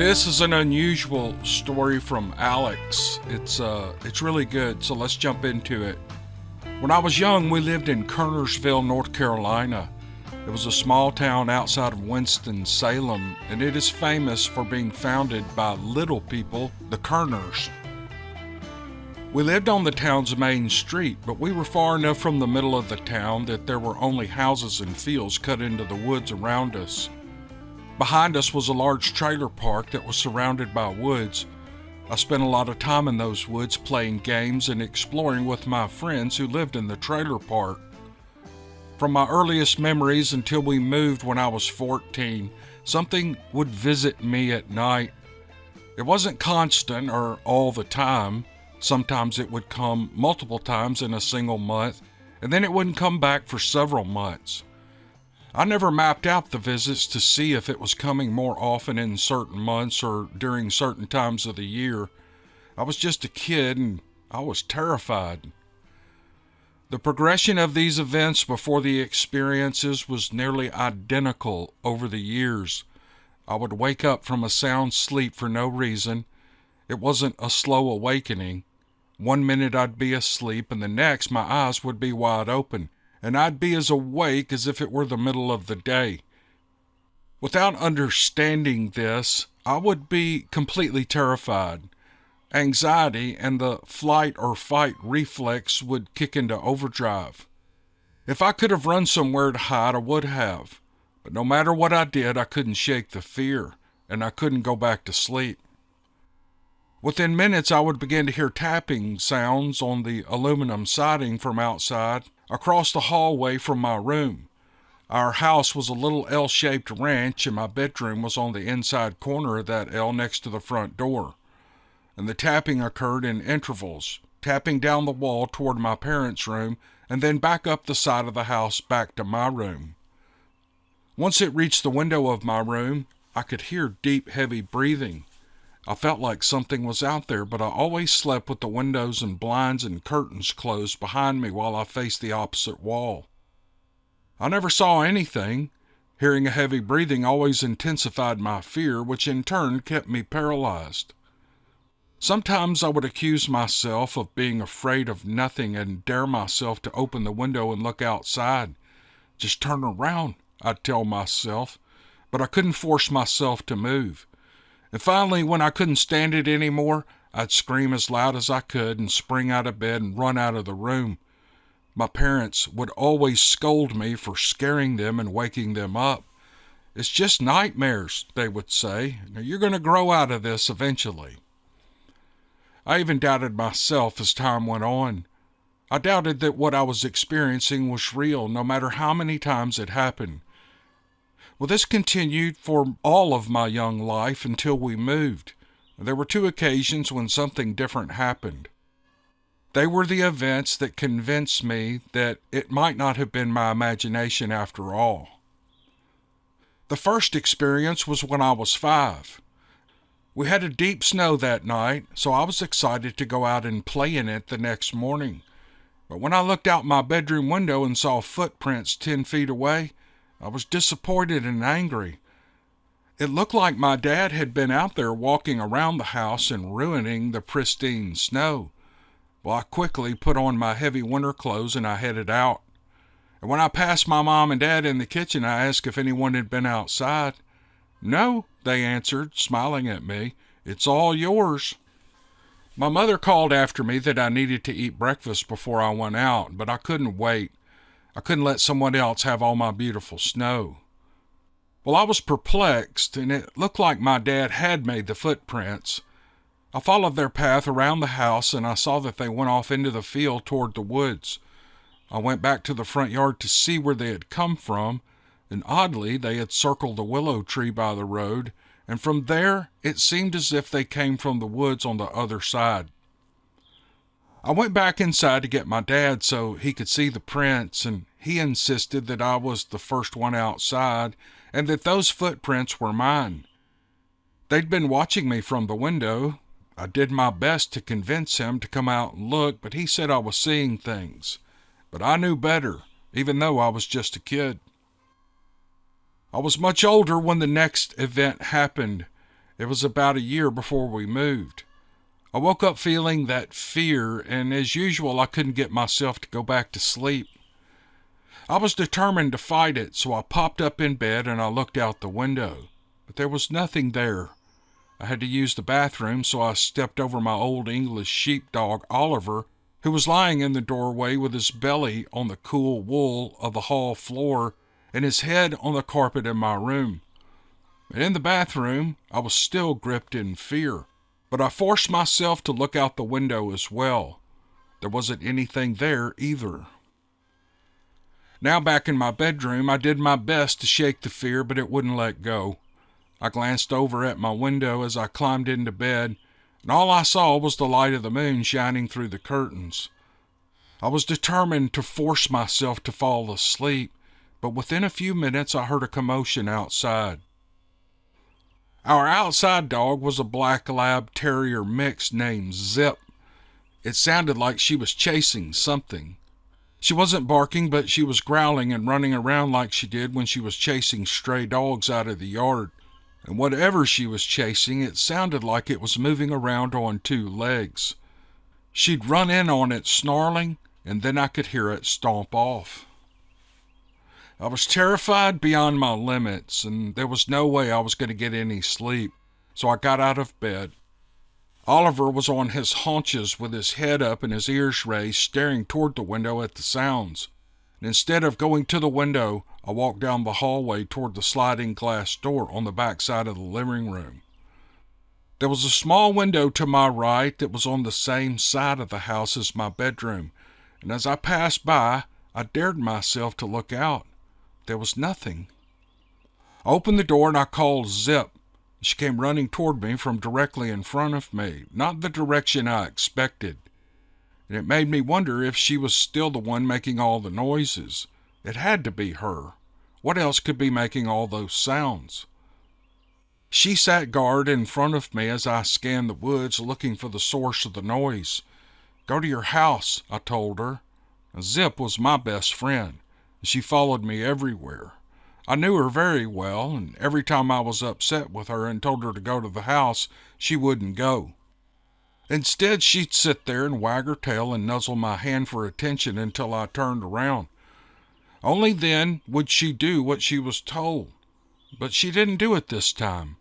This is an unusual story from Alex. It's really good, so let's jump into it. When I was young, we lived in Kernersville, North Carolina. It was a small town outside of Winston-Salem, and it is famous for being founded by little people, the Kerners. We lived on the town's main street, but we were far enough from the middle of the town that there were only houses and fields cut into the woods around us. Behind us was a large trailer park that was surrounded by woods. I spent a lot of time in those woods playing games and exploring with my friends who lived in the trailer park. From my earliest memories until we moved when I was 14, something would visit me at night. It wasn't constant or all the time. Sometimes it would come multiple times in a single month, and then it wouldn't come back for several months. I never mapped out the visits to see if it was coming more often in certain months or during certain times of the year. I was just a kid and I was terrified. The progression of these events before the experiences was nearly identical over the years. I would wake up from a sound sleep for no reason. It wasn't a slow awakening. One minute I'd be asleep and the next my eyes would be wide open, and I'd be as awake as if it were the middle of the day. Without understanding this, I would be completely terrified. Anxiety and the flight or fight reflex would kick into overdrive. If I could have run somewhere to hide, I would have. But no matter what I did, I couldn't shake the fear, and I couldn't go back to sleep. Within minutes, I would begin to hear tapping sounds on the aluminum siding from outside, across the hallway from my room. Our house was a little L-shaped ranch, and my bedroom was on the inside corner of that L next to the front door. And the tapping occurred in intervals, tapping down the wall toward my parents' room, and then back up the side of the house back to my room. Once it reached the window of my room, I could hear deep, heavy breathing. I felt like something was out there, but I always slept with the windows and blinds and curtains closed behind me while I faced the opposite wall. I never saw anything. Hearing a heavy breathing always intensified my fear, which in turn kept me paralyzed. Sometimes I would accuse myself of being afraid of nothing and dare myself to open the window and look outside. Just turn around, I'd tell myself, but I couldn't force myself to move. And finally, when I couldn't stand it anymore, I'd scream as loud as I could and spring out of bed and run out of the room. My parents would always scold me for scaring them and waking them up. "It's just nightmares," they would say. "Now you're going to grow out of this eventually." I even doubted myself as time went on. I doubted that what I was experiencing was real, no matter how many times it happened. Well, this continued for all of my young life until we moved. There were 2 occasions when something different happened. They were the events that convinced me that it might not have been my imagination after all. The first experience was when I was 5. We had a deep snow that night, so I was excited to go out and play in it the next morning. But when I looked out my bedroom window and saw footprints 10 feet away, I was disappointed and angry. It looked like my dad had been out there walking around the house and ruining the pristine snow. Well, I quickly put on my heavy winter clothes and I headed out. And when I passed my mom and dad in the kitchen, I asked if anyone had been outside. "No," they answered, smiling at me. "It's all yours." My mother called after me that I needed to eat breakfast before I went out, but I couldn't wait. I couldn't let someone else have all my beautiful snow. Well, I was perplexed, and it looked like my dad had made the footprints. I followed their path around the house, and I saw that they went off into the field toward the woods. I went back to the front yard to see where they had come from, and oddly, they had circled the willow tree by the road, and from there, it seemed as if they came from the woods on the other side. I went back inside to get my dad so he could see the prints, and he insisted that I was the first one outside and that those footprints were mine. They'd been watching me from the window. I did my best to convince him to come out and look, but he said I was seeing things. But I knew better, even though I was just a kid. I was much older when the next event happened. It was about a year before we moved. I woke up feeling that fear, and as usual, I couldn't get myself to go back to sleep. I was determined to fight it, so I popped up in bed and I looked out the window. But there was nothing there. I had to use the bathroom, so I stepped over my old English sheepdog, Oliver, who was lying in the doorway with his belly on the cool wool of the hall floor and his head on the carpet in my room. And in the bathroom, I was still gripped in fear, but I forced myself to look out the window as well. There wasn't anything there either. Now back in my bedroom, I did my best to shake the fear, but it wouldn't let go. I glanced over at my window as I climbed into bed, and all I saw was the light of the moon shining through the curtains. I was determined to force myself to fall asleep, but within a few minutes I heard a commotion outside. Our outside dog was a black lab terrier mix named Zip. It sounded like she was chasing something. She wasn't barking, but she was growling and running around like she did when she was chasing stray dogs out of the yard. And whatever she was chasing, it sounded like it was moving around on two legs. She'd run in on it snarling, and then I could hear it stomp off. I was terrified beyond my limits, and there was no way I was going to get any sleep, so I got out of bed. Oliver was on his haunches with his head up and his ears raised, staring toward the window at the sounds. And instead of going to the window, I walked down the hallway toward the sliding glass door on the back side of the living room. There was a small window to my right that was on the same side of the house as my bedroom, and as I passed by, I dared myself to look out. There was nothing. I opened the door and I called Zip. She came running toward me from directly in front of me, not the direction I expected. And it made me wonder if she was still the one making all the noises. It had to be her. What else could be making all those sounds? She sat guard in front of me as I scanned the woods looking for the source of the noise. "Go to your house," I told her. Zip was my best friend. She followed me everywhere. I knew her very well, and every time I was upset with her and told her to go to the house, she wouldn't go. Instead, she'd sit there and wag her tail and nuzzle my hand for attention until I turned around. Only then would she do what she was told. But she didn't do it this time.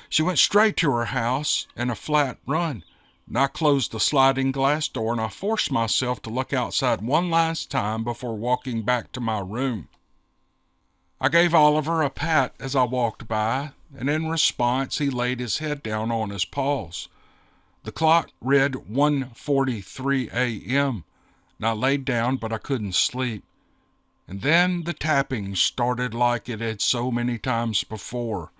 She went straight to her house in a flat run, and I closed the sliding glass door and I forced myself to look outside one last time before walking back to my room. I gave Oliver a pat as I walked by, and in response he laid his head down on his paws. The clock read 1:43 a.m., and I laid down, but I couldn't sleep. And then the tapping started like it had so many times before,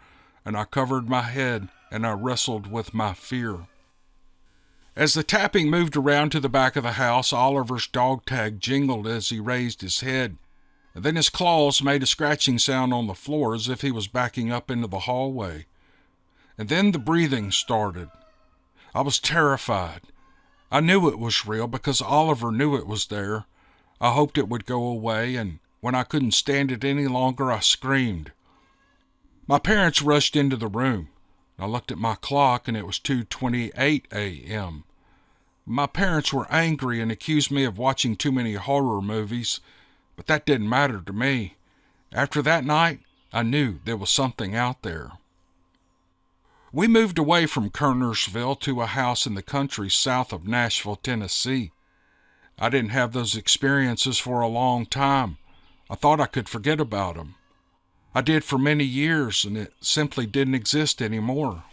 and I covered my head and I wrestled with my fear. As the tapping moved around to the back of the house, Oliver's dog tag jingled as he raised his head. And then his claws made a scratching sound on the floor as if he was backing up into the hallway. And then the breathing started. I was terrified. I knew it was real because Oliver knew it was there. I hoped it would go away, and when I couldn't stand it any longer, I screamed. My parents rushed into the room. I looked at my clock, and it was 2:28 a.m. My parents were angry and accused me of watching too many horror movies, but that didn't matter to me. After that night, I knew there was something out there. We moved away from Kernersville to a house in the country south of Nashville, Tennessee. I didn't have those experiences for a long time. I thought I could forget about them. I did for many years, and it simply didn't exist anymore.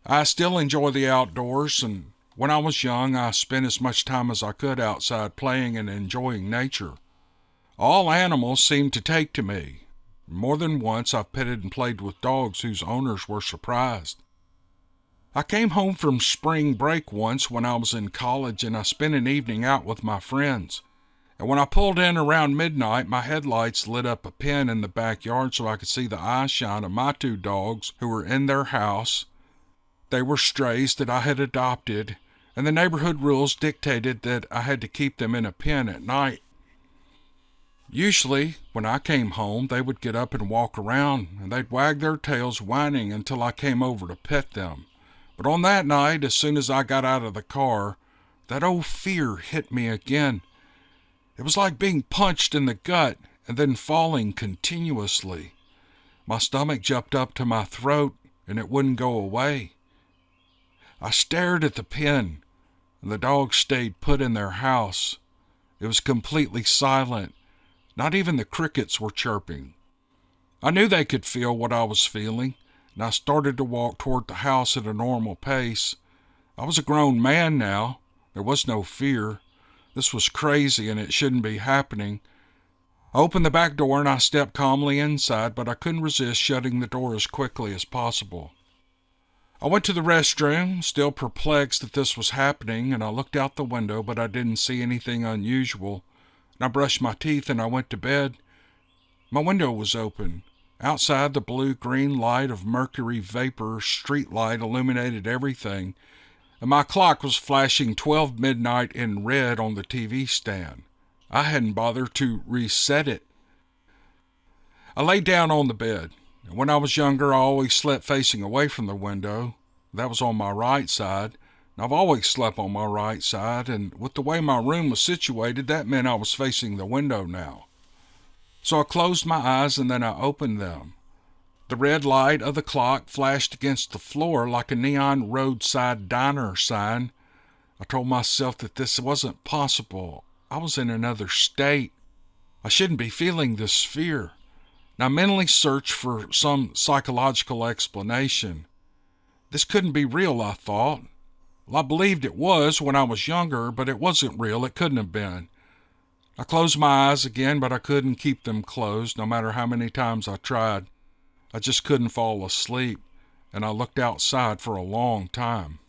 I still enjoy the outdoors, and when I was young, I spent as much time as I could outside playing and enjoying nature. All animals seemed to take to me. More than once I've petted and played with dogs whose owners were surprised. I came home from spring break once when I was in college, and I spent an evening out with my friends. And when I pulled in around midnight, my headlights lit up a pen in the backyard so I could see the eye shine of my two dogs who were in their house. They were strays that I had adopted, and the neighborhood rules dictated that I had to keep them in a pen at night. Usually, when I came home, they would get up and walk around, and they'd wag their tails whining until I came over to pet them. But on that night, as soon as I got out of the car, that old fear hit me again. It was like being punched in the gut and then falling continuously. My stomach jumped up to my throat, and it wouldn't go away. I stared at the pen, and the dogs stayed put in their house. It was completely silent. Not even the crickets were chirping. I knew they could feel what I was feeling, and I started to walk toward the house at a normal pace. I was a grown man now. There was no fear. This was crazy, and it shouldn't be happening. I opened the back door and I stepped calmly inside, but I couldn't resist shutting the door as quickly as possible. I went to the restroom, still perplexed that this was happening, and I looked out the window, but I didn't see anything unusual. And I brushed my teeth and I went to bed. My window was open. Outside, the blue-green light of mercury vapor street light illuminated everything, and my clock was flashing 12 midnight in red on the TV stand. I hadn't bothered to reset it. I lay down on the bed. When I was younger, I always slept facing away from the window. That was on my right side. I've always slept on my right side, and with the way my room was situated, that meant I was facing the window now. So I closed my eyes and then I opened them. The red light of the clock flashed against the floor like a neon roadside diner sign. I told myself that this wasn't possible. I was in another state. I shouldn't be feeling this fear. And I mentally searched for some psychological explanation. This couldn't be real, I thought. Well, I believed it was when I was younger, but it wasn't real. It couldn't have been. I closed my eyes again, but I couldn't keep them closed, no matter how many times I tried. I just couldn't fall asleep, and I looked outside for a long time.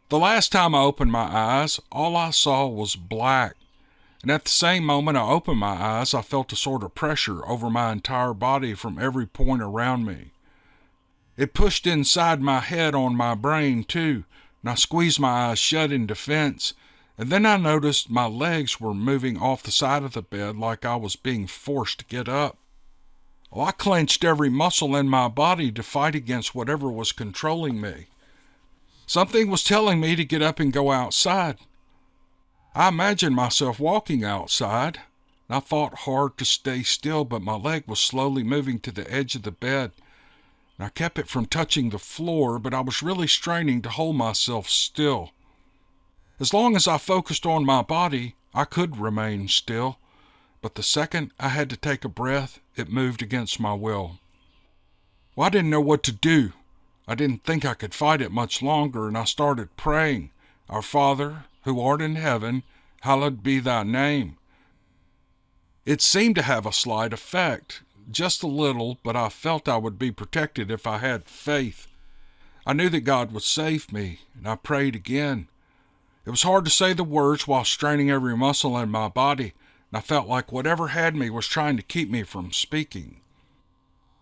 The last time I opened my eyes, all I saw was black. And at the same moment I opened my eyes, I felt a sort of pressure over my entire body from every point around me. It pushed inside my head on my brain, too, and I squeezed my eyes shut in defense, and then I noticed my legs were moving off the side of the bed like I was being forced to get up. Well, I clenched every muscle in my body to fight against whatever was controlling me. Something was telling me to get up and go outside. I imagined myself walking outside. I fought hard to stay still, but my leg was slowly moving to the edge of the bed. I kept it from touching the floor, but I was really straining to hold myself still. As long as I focused on my body, I could remain still, but the second I had to take a breath, it moved against my will. Well, I didn't know what to do. I didn't think I could fight it much longer, and I started praying, "Our Father, who art in heaven, hallowed be thy name." It seemed to have a slight effect. Just a little, but I felt I would be protected if I had faith. I knew that God would save me, and I prayed again. It was hard to say the words while straining every muscle in my body, and I felt like whatever had me was trying to keep me from speaking.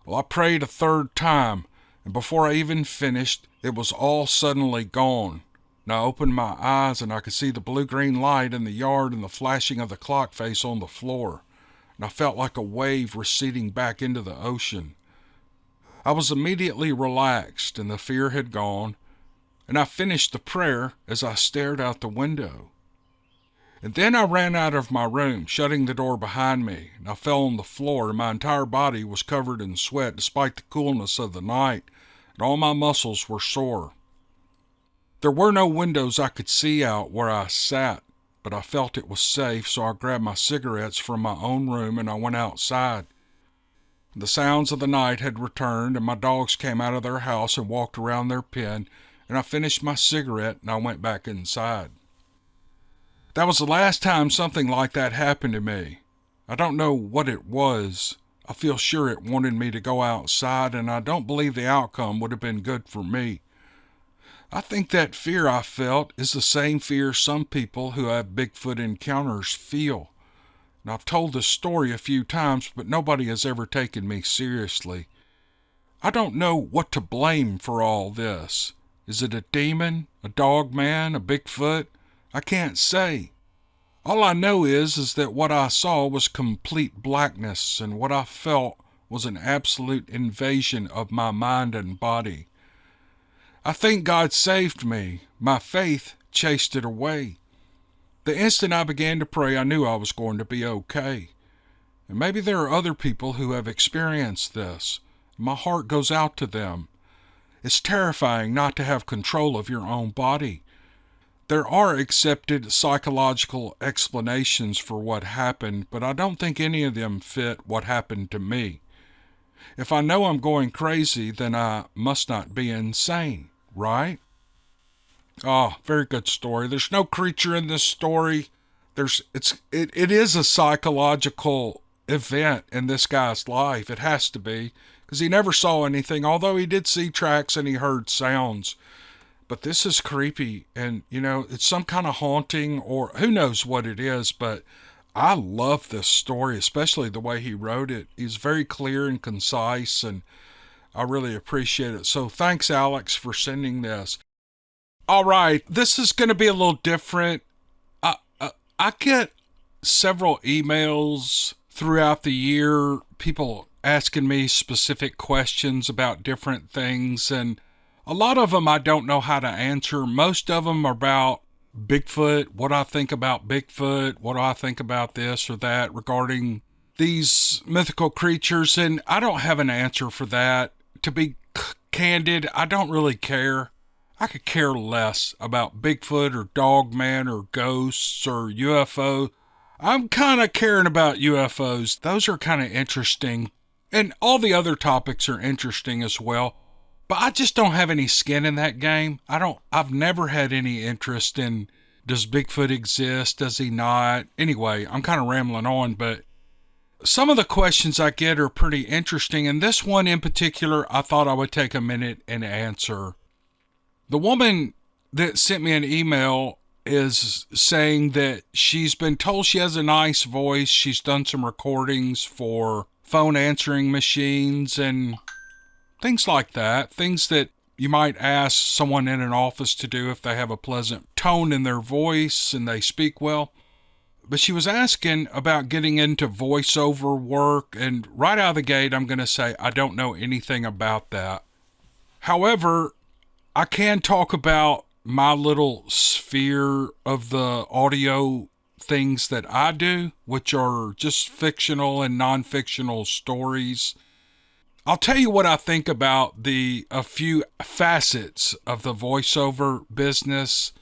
Well, I prayed a third time, and before I even finished, it was all suddenly gone. And I opened my eyes, and I could see the blue-green light in the yard and the flashing of the clock face on the floor. And I felt like a wave receding back into the ocean. I was immediately relaxed, and the fear had gone, and I finished the prayer as I stared out the window. And then I ran out of my room, shutting the door behind me, and I fell on the floor, and my entire body was covered in sweat despite the coolness of the night, and all my muscles were sore. There were no windows I could see out where I sat, but I felt it was safe, so I grabbed my cigarettes from my own room and I went outside. The sounds of the night had returned, and my dogs came out of their house and walked around their pen, and I finished my cigarette and I went back inside. That was the last time something like that happened to me. I don't know what it was. I feel sure it wanted me to go outside, and I don't believe the outcome would have been good for me. I think that fear I felt is the same fear some people who have Bigfoot encounters feel. And I've told this story a few times, but nobody has ever taken me seriously. I don't know what to blame for all this. Is it a demon, a dog man, a Bigfoot? I can't say. All I know is that what I saw was complete blackness, and what I felt was an absolute invasion of my mind and body. I think God saved me. My faith chased it away. The instant I began to pray, I knew I was going to be okay. And maybe there are other people who have experienced this. My heart goes out to them. It's terrifying not to have control of your own body. There are accepted psychological explanations for what happened, but I don't think any of them fit what happened to me. If I know I'm going crazy, then I must not be insane, right? Oh, very good story. There's no creature in this story. It is a psychological event in this guy's life. It has to be, because he never saw anything, although he did see tracks and he heard sounds. But this is creepy, and it's some kind of haunting, or who knows what it is, but I love this story, especially the way he wrote it. He's very clear and concise, and I really appreciate it. So thanks, Alex, for sending this. All right, this is going to be a little different. I get several emails throughout the year, people asking me specific questions about different things, and a lot of them I don't know how to answer. Most of them are about Bigfoot, what I think about Bigfoot, what do I think about this or that regarding these mythical creatures, and I don't have an answer for that. To be candid, I don't really care. I could care less about Bigfoot or Dogman or ghosts or UFO. I'm kind of caring about UFOs. Those are kind of interesting. And all the other topics are interesting as well. But I just don't have any skin in that game. I've never had any interest in, does Bigfoot exist? Does he not? Anyway, I'm kind of rambling on, but some of the questions I get are pretty interesting. And this one in particular, I thought I would take a minute and answer. The woman that sent me an email is saying that she's been told she has a nice voice. She's done some recordings for phone answering machines and things like that. Things that you might ask someone in an office to do if they have a pleasant tone in their voice and they speak well. But she was asking about getting into voiceover work, and right out of the gate, I'm going to say I don't know anything about that. However, I can talk about my little sphere of the audio things that I do, which are just fictional and non-fictional stories. I'll tell you what I think about a few facets of the voiceover business,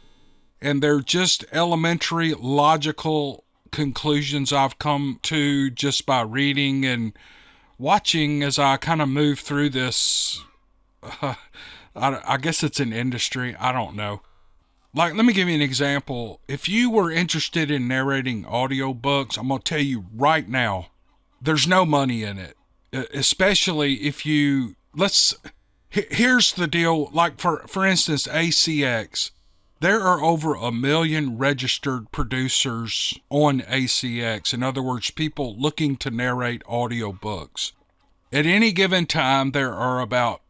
and they're just elementary logical conclusions I've come to just by reading and watching as I kind of move through this. I guess it's an industry. I don't know. Like, let me give you an example. If you were interested in narrating audiobooks, I'm going to tell you right now, there's no money in it. Especially if here's the deal. Like, for instance, ACX. There are over 1 million registered producers on ACX. In other words, people looking to narrate audiobooks. At any given time, there are about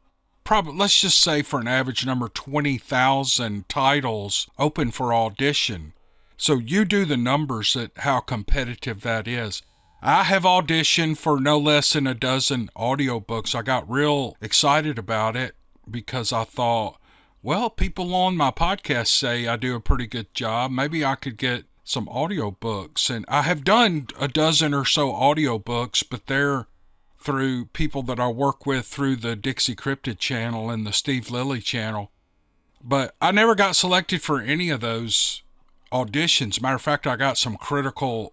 let's just say for an average number, 20,000 titles open for audition. So you do the numbers at how competitive that is. I have auditioned for no less than 12 audiobooks. I got real excited about it because I thought, well, people on my podcast say I do a pretty good job. Maybe I could get some audiobooks. And I have done 12 or so audiobooks, but they're through people that I work with through the Dixiecryptid channel and the Steve Lilly channel. But I never got selected for any of those auditions. Matter of fact, I got some critical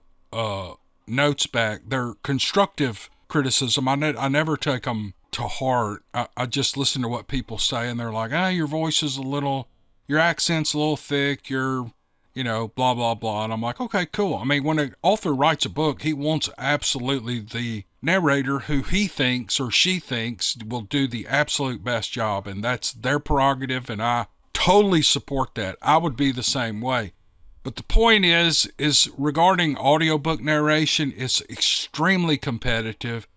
notes back. They're constructive criticism. I never take them to heart. I just listen to what people say, and they're like, your voice is your accent's a little thick, you're, blah, blah, blah. And I'm like, okay, cool. I mean, when an author writes a book, he wants absolutely the narrator who he thinks or she thinks will do the absolute best job, and that's their prerogative, and I totally support that. I would be the same way. But the point is regarding audiobook narration, it's extremely competitive.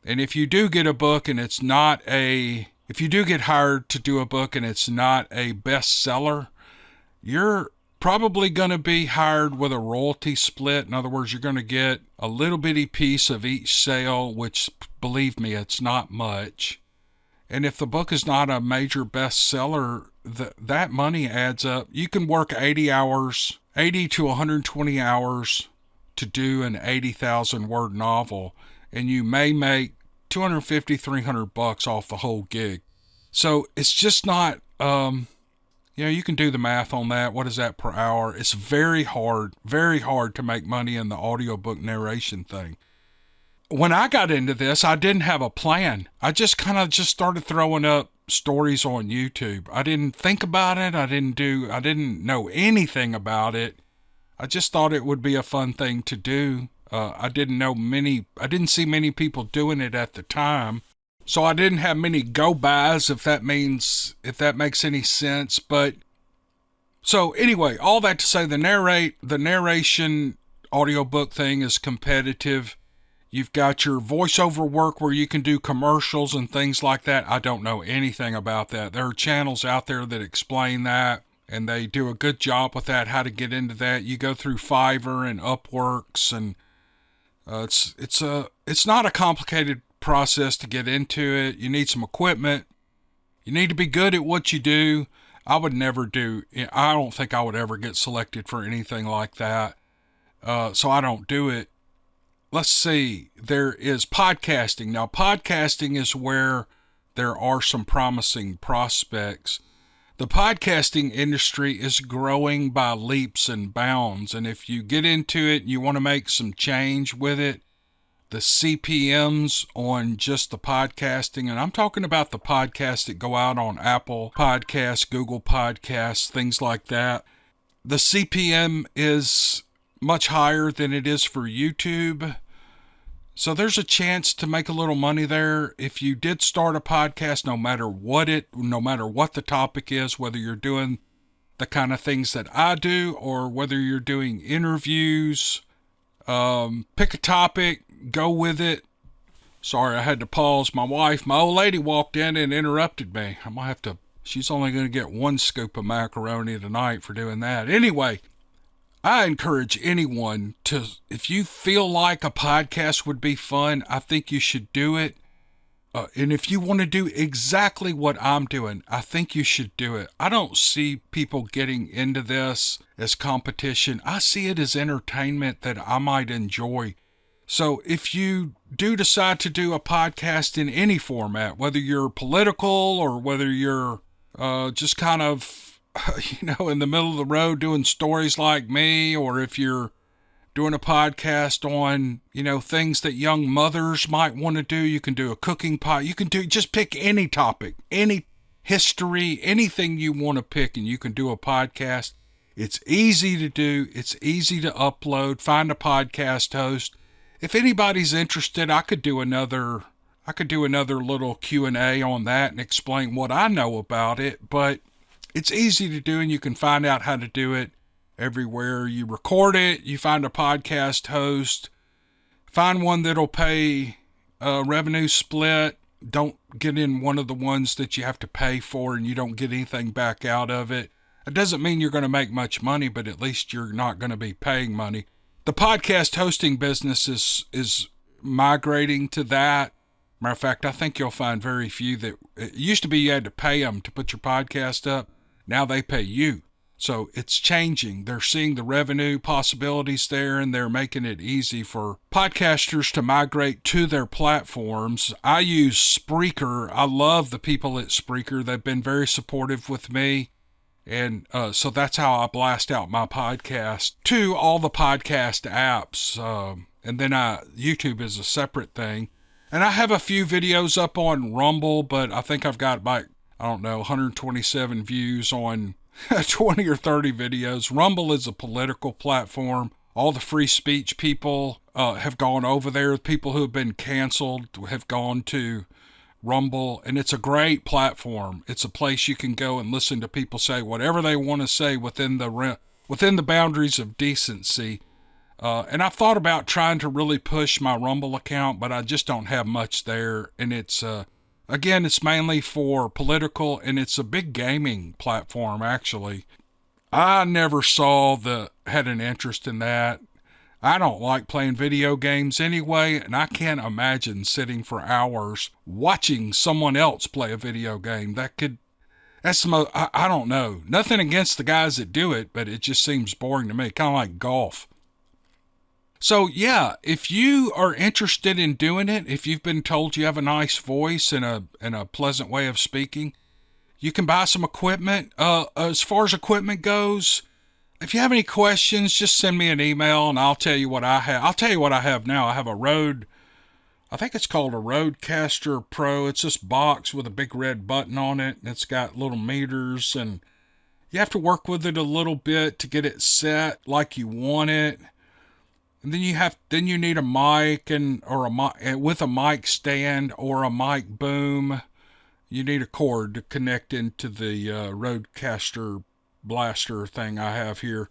And if you do get a book and if you do get hired to do a book and it's not a bestseller, you're probably going to be hired with a royalty split. In other words, you're going to get a little bitty piece of each sale, which, believe me, it's not much. And if the book is not a major bestseller, that money adds up. You can work 80 to 120 hours to do an 80,000 word novel, and you may make $250, $300 off the whole gig. So it's just not, you can do the math on that. What is that per hour? It's very hard to make money in the audiobook narration thing. When I got into this, I didn't have a plan. I just started throwing up stories on YouTube. I didn't think about it. I didn't know anything about it. I just thought it would be a fun thing to do. I didn't see many people doing it at the time. So I didn't have many go-bys, if that makes any sense. But so anyway, all that to say, the narration audiobook thing is competitive. You've got your voiceover work where you can do commercials and things like that. I don't know anything about that. There are channels out there that explain that, and they do a good job with that, how to get into that. You go through Fiverr and Upworks, and it's not a complicated process to get into it. You need some equipment. You need to be good at what you do. I don't think I would ever get selected for anything like that. So I don't do it. Let's see. There is podcasting. Now, podcasting is where there are some promising prospects. The podcasting industry is growing by leaps and bounds. And if you get into it and you want to make some change with it, the CPMs on just the podcasting, and I'm talking about the podcasts that go out on Apple Podcasts, Google Podcasts, things like that. The CPM is much higher than it is for YouTube. So there's a chance to make a little money there. If you did start a podcast, no matter what the topic is, whether you're doing the kind of things that I do or whether you're doing interviews, pick a topic, go with it. Sorry, I had to pause. My old lady walked in and interrupted me. She's only going to get one scoop of macaroni tonight for doing that. Anyway, I encourage anyone to, if you feel like a podcast would be fun, I think you should do it. And if you want to do exactly what I'm doing, I think you should do it. I don't see people getting into this as competition. I see it as entertainment that I might enjoy. So if you do decide to do a podcast in any format, whether you're political or whether you're just kind of, in the middle of the road doing stories like me, or if you're doing a podcast on, things that young mothers might want to do, you can do a cooking pod. You can just pick any topic, any history, anything you want to pick, and you can do a podcast. It's easy to do. It's easy to upload. Find a podcast host. If anybody's interested, I could do another little Q&A on that and explain what I know about it, but it's easy to do, and you can find out how to do it everywhere. You record it, you find a podcast host, find one that'll pay a revenue split. Don't get in one of the ones that you have to pay for and you don't get anything back out of it. It doesn't mean you're going to make much money, but at least you're not going to be paying money. The podcast hosting business is migrating to that. Matter of fact, I think you'll find very few that, it used to be you had to pay them to put your podcast up. Now they pay you. So it's changing. They're seeing the revenue possibilities there, and they're making it easy for podcasters to migrate to their platforms. I use Spreaker. I love the people at Spreaker. They've been very supportive with me. And so that's how I blast out my podcast to all the podcast apps. And then YouTube is a separate thing. And I have a few videos up on Rumble, but I think I've got 127 views on 20 or 30 videos. Rumble is a political platform. All the free speech people have gone over there. People who have been canceled have gone to Rumble, and it's a great platform. It's a place you can go and listen to people say whatever they want to say within the boundaries of decency. And I've thought about trying to really push my Rumble account, but I just don't have much there. And it's again, it's mainly for political, and it's a big gaming platform, actually. I never had an interest in that. I don't like playing video games anyway, and I can't imagine sitting for hours watching someone else play a video game. I don't know. Nothing against the guys that do it, but it just seems boring to me, kind of like golf. So yeah, if you are interested in doing it, if you've been told you have a nice voice and a pleasant way of speaking, you can buy some equipment. As far as equipment goes, if you have any questions, just send me an email and I'll tell you what I have. I'll tell you what I have now. I have I think it's called a Rodecaster Pro. It's this box with a big red button on it. And it's got little meters, and you have to work with it a little bit to get it set like you want it. And then you need a mic with a mic stand or a mic boom. You need a cord to connect into the Rodecaster blaster thing I have here.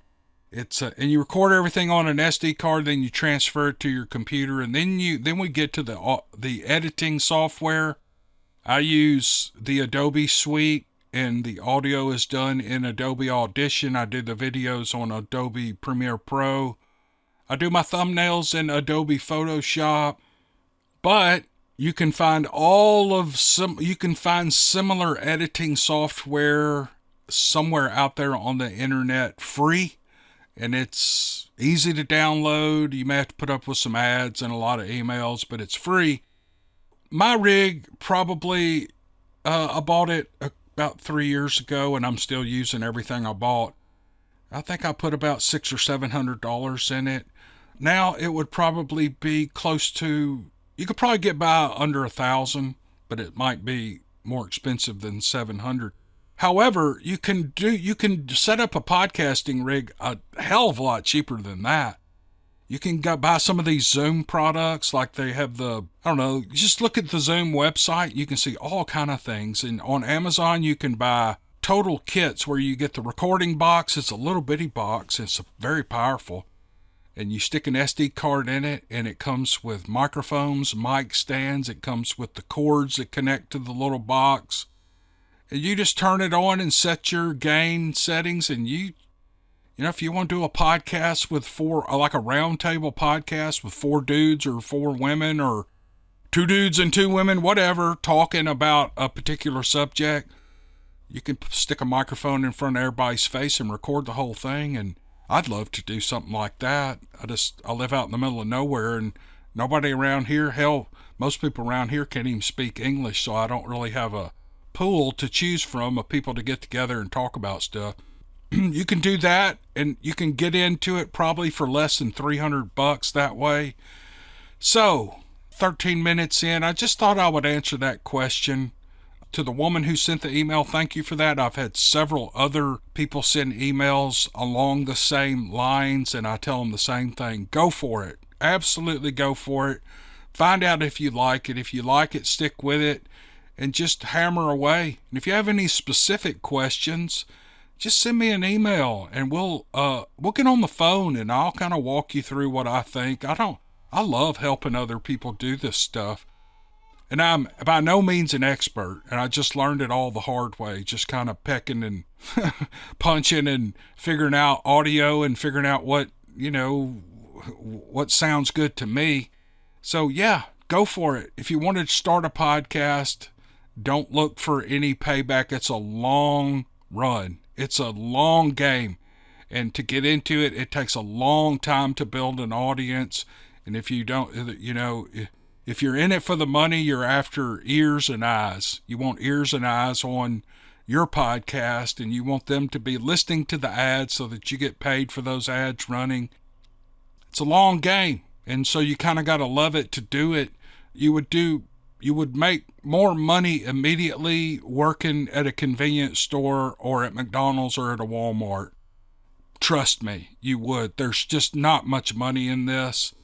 And you record everything on an SD card, then you transfer it to your computer, and then we get to the editing software. I use the Adobe suite, and the audio is done in Adobe Audition. I do the videos on Adobe Premiere Pro. I do my thumbnails in Adobe Photoshop, but you can find similar editing software somewhere out there on the internet free, and it's easy to download. You may have to put up with some ads and a lot of emails, but it's free. My rig, probably, I bought it about 3 years ago, and I'm still using everything I bought. I think I put about $600 or $700 in it. Now it would probably be close to, you could probably get by under $1,000, but it might be more expensive than $700. However, you can set up a podcasting rig a hell of a lot cheaper than that. You can go buy some of these Zoom products, like they have just look at the Zoom website. You can see all kind of things. And on Amazon, you can buy total kits where you get the recording box. It's a little bitty box. It's very powerful. And you stick an SD card in it, and it comes with microphones, mic stands. It comes with the cords that connect to the little box. And you just turn it on and set your gain settings, and if you want to do a podcast with like a round table podcast with 4 dudes or 4 women or 2 dudes and 2 women, whatever, talking about a particular subject, you can stick a microphone in front of everybody's face and record the whole thing. And I'd love to do something like that. I live out in the middle of nowhere, and nobody around here, hell, most people around here can't even speak English, so I don't really have a pool to choose from of people to get together and talk about stuff. You can do that, and you can get into it probably for less than $300 that way. So 13 minutes in, I just thought I would answer that question. To the woman who sent the email, thank you for that. I've had several other people send emails along the same lines, and I tell them the same thing. Go for it. Absolutely go for it. Find out if you like it. If you like it, stick with it and just hammer away. And if you have any specific questions, just send me an email, and we'll get on the phone, and I'll kind of walk you through what I think. I love helping other people do this stuff. And I'm by no means an expert, and I just learned it all the hard way, just kind of pecking and punching and figuring out audio and figuring out what sounds good to me. So yeah, go for it. If you want to start a podcast, don't look for any payback. It's a long run. It's a long game. And to get into it, it takes a long time to build an audience. And if you don't, if you're in it for the money, you're after ears and eyes. You want ears and eyes on your podcast, and you want them to be listening to the ads so that you get paid for those ads running. It's a long game, and so you kind of got to love it to do it. You would make more money immediately working at a convenience store or at McDonald's or at a Walmart. Trust me, you would. There's just not much money in this.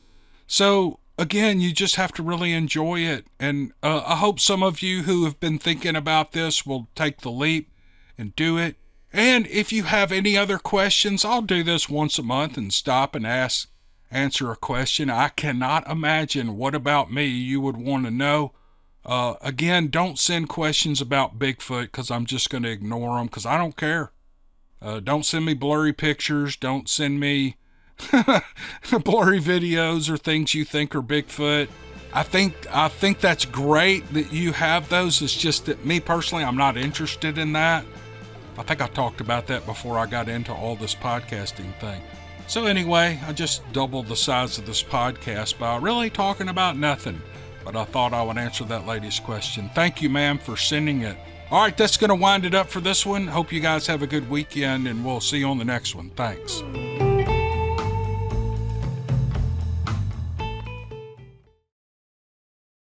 So again, you just have to really enjoy it. And I hope some of you who have been thinking about this will take the leap and do it. And if you have any other questions, I'll do this once a month and stop and answer a question. I cannot imagine what about me you would want to know. Again, don't send questions about Bigfoot, because I'm just going to ignore them, because I don't care. Don't send me blurry pictures. Don't send me blurry videos or things you think are Bigfoot. I think that's great that you have those. It's just that me personally, I'm not interested in that. I think I talked about that before I got into all this podcasting thing. So anyway, I just doubled the size of this podcast by really talking about nothing. But I thought I would answer that lady's question. Thank you, ma'am, for sending it. All right, that's going to wind it up for this one. Hope you guys have a good weekend, and we'll see you on the next one. Thanks.